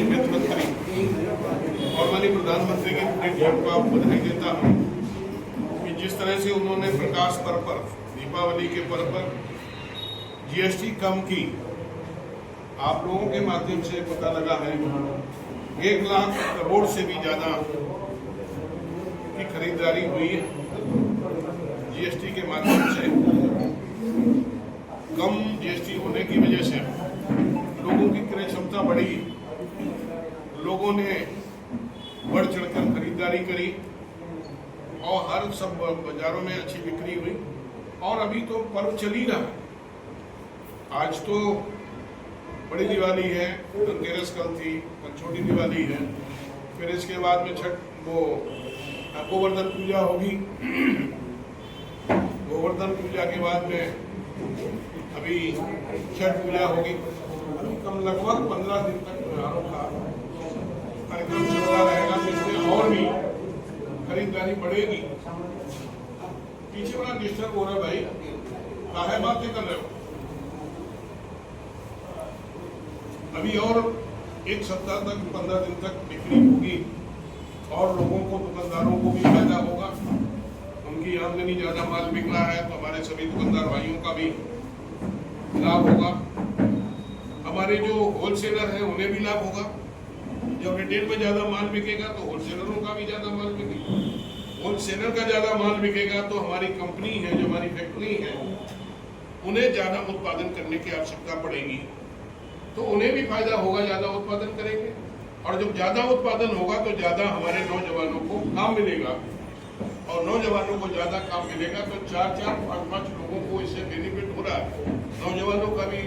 माननीय वित्त मंत्री और माननीय प्रधानमंत्री की पूरी टीम को बधाई देता हूँ कि जिस तरह से उन्होंने प्रकाश पर्व पर, दीपावली के पर्व पर जीएसटी कम की। आप लोगों के माध्यम से पता लगा है 1 लाख करोड़ से भी ज्यादा की खरीदारी हुई है जीएसटी के माध्यम से। कम जीएसटी होने की वजह से लोगों की क्रय क्षमता बढ़ी, लोगों ने बढ़ चढ़कर खरीदारी करी और हर सब बाजारों में अच्छी बिक्री हुई। और अभी तो पर्व चल ही रहा है। आज तो बड़ी दिवाली है, धनतेरस कल थी, कल छोटी दिवाली है, फिर इसके बाद में गोवर्धन पूजा होगी। गोवर्धन पूजा के बाद में अभी छठ पूजा होगी। अभी कम लगभग 15 दिन तक त्योहारों का कार्यक्रम चलता रहेगा, जिसमें और भी खरीदारी बढ़ेगी। पीछे बड़ा डिस्टर्ब हो रहा है भाई, काहे बातें कर रहे हो? अभी और 1 सप्ताह तक, 15 दिन तक बिक्री होगी और लोगों को, दुकानदारों को भी फायदा होगा। उनकी आमदनी ज्यादा, माल बिक रहा है तो हमारे सभी दुकानदार भाइयों का भी लाभ होगा। हमारे जो होलसेलर हैं उन्हें भी लाभ होगा। जब रिटेल में ज्यादा माल बिकेगा तो होलसेलरों का भी ज्यादा माल बिकेगा। होलसेलर का ज्यादा माल बिकेगा तो हमारी कंपनी है, जो हमारी फैक्ट्री है, उन्हें ज्यादा उत्पादन करने की आवश्यकता पड़ेगी, तो उन्हें भी फायदा होगा, ज्यादा उत्पादन करेंगे। और जब ज्यादा उत्पादन होगा तो ज्यादा हमारे नौजवानों को काम मिलेगा, और नौजवानों को ज्यादा काम मिलेगा तो 4-4, 5-5 लोगों को इससे बेनिफिट हो रहा है। नौजवानों का भी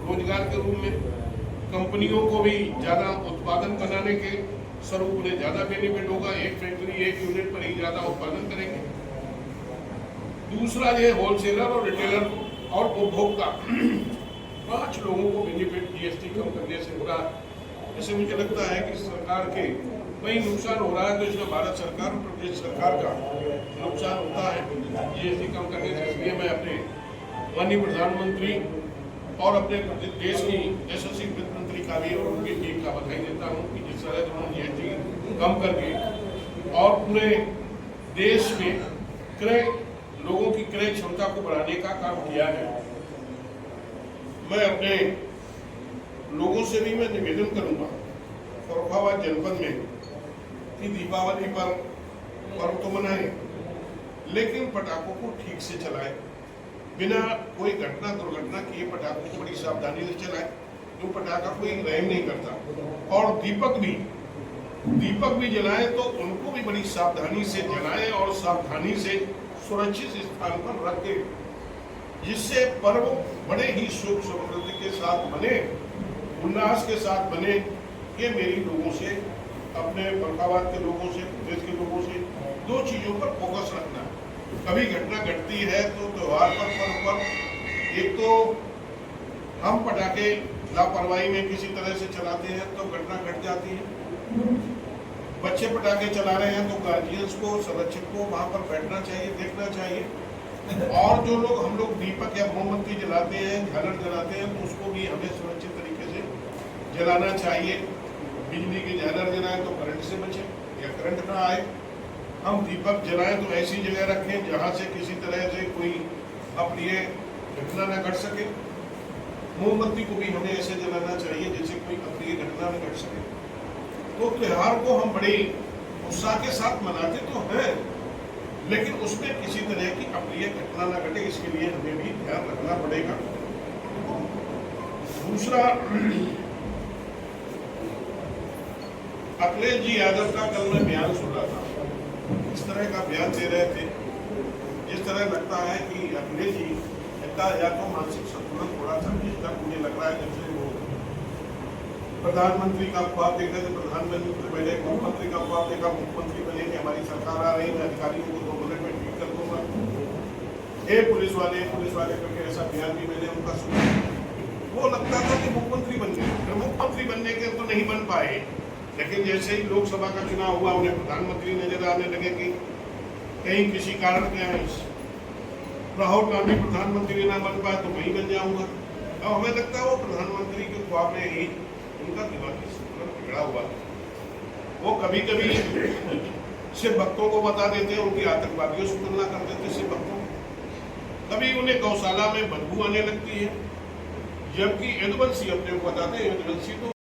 रोजगार के रूप में, कंपनियों को भी ज्यादा उत्पादन बनाने के स्वरूप उन्हें ज्यादा बेनिफिट होगा। एक फैक्ट्री, एक यूनिट पर ही ज्यादा उत्पादन करेंगे। दूसरा ये होलसेलर और रिटेलर और उपभोक्ता 5 लोगों को बेनिफिट जीएसटी कम करने से हो रहा है। इससे मुझे लगता है कि सरकार के कहीं नुकसान हो रहा है, तो इसमें भारत सरकार और प्रदेश सरकार का नुकसान होता है जीएसटी कम करने से। इसलिए मैं अपने माननीय प्रधानमंत्री और अपने देश की यशस्वी वित्त मंत्री का भी और उनकी टीम का बधाई देता हूँ कि जिस तरह से उन्होंने जीएसटी कम करके और पूरे देश में लोगों की क्रय क्षमता को बढ़ाने का काम किया है। मैं अपने लोगों से भी मैं निवेदन करूंगा फर्रुखाबाद जनपद में कि दीपावली पर पर्व तो मनाएं, लेकिन पटाखों को ठीक से चलाएं, बिना कोई घटना दुर्घटना किए पटाखों को बड़ी सावधानी से चलाएं। जो पटाखा कोई रहम नहीं करता। और दीपक भी जलाएं तो उनको भी बड़ी सावधानी से जलाएं और सावधानी से सुरक्षित स्थान पर रखें, जिससे पर्व बड़े ही सुख समृद्धि के साथ बने, उल्लास के साथ बने। ये मेरी लोगों से, अपने फर्रुखाबाद के लोगों से, प्रदेश के लोगों से 2 चीजों पर फोकस रखना है। कभी घटना घटती है तो त्योहार पर, पर्व पर, एक तो हम पटाखे लापरवाही में किसी तरह से चलाते हैं तो घटना घट जाती है। बच्चे पटाखे चला रहे हैं तो गार्जियंस को, संरक्षक को वहां पर बैठना चाहिए, देखना चाहिए। और जो लोग, हम लोग दीपक या मोमबत्ती जलाते हैं, झालर जलाते हैं, तो उसको भी हमें सुरक्षित तरीके से जलाना चाहिए। बिजली की झालर जलाएं तो करंट से बचे या करंट ना आए। हम दीपक जलाएं तो ऐसी जगह रखें जहां से किसी तरह से कोई अप्रिय घटना न घट सके। मोमबत्ती को भी हमें ऐसे जलाना चाहिए जैसे कोई अप्रिय घटना न घट सके। तो त्योहार को हम बड़े उत्साह के साथ मनाते तो हैं, लेकिन उसमें किसी तरह की अप्रिय घटना न घटे, इसके लिए हमें भी ध्यान रखना पड़ेगा। दूसरा, अखिलेश जी यादव का कल मैं बयान सुन रहा था। इस तरह का बयान दे रहे थे जिस तरह लगता है कि अखिलेश जी का या तो मानसिक संतुलन थोड़ा सा, जिसका मुझे लग रहा है जब से वो प्रधानमंत्री का ख्वाब देख रहे थे, प्रधानमंत्री से पहले मुख्यमंत्री का ख्वाब देखा, मुख्यमंत्री बनेंगे, हमारी सरकार आ रही है, मैं अधिकारियों को 2 मिनट में ठीक कर दूंगा, हे पुलिस वाले करके ऐसा बयान भी मैंने उनका सुना। वो लगता था कि मुख्यमंत्री बन गए, फिर मुख्यमंत्री बनने के तो नहीं बन पाए, लेकिन जैसे ही लोकसभा का चुनाव हुआ उन्हें प्रधानमंत्री नजर आने लगे कि कहीं किसी कारण क्या है, राहुल गांधी प्रधानमंत्री ना बन पाए तो मैं ही बन जाऊंगा। अब हमें लगता है वो प्रधानमंत्री के ख्वाब में ही उनका दिमागी संतुलन बिगड़ा हुआ। वो कभी कभी सिर्फ भक्तों को बता देते हैं, उनकी आतंकवादियों से तुलना कर देते सिर्फ भक्तों। कभी उन्हें गौशाला में बदबू आने लगती है, जबकि यदुवंशी अपने को बताते हैं, यदुवंशी तो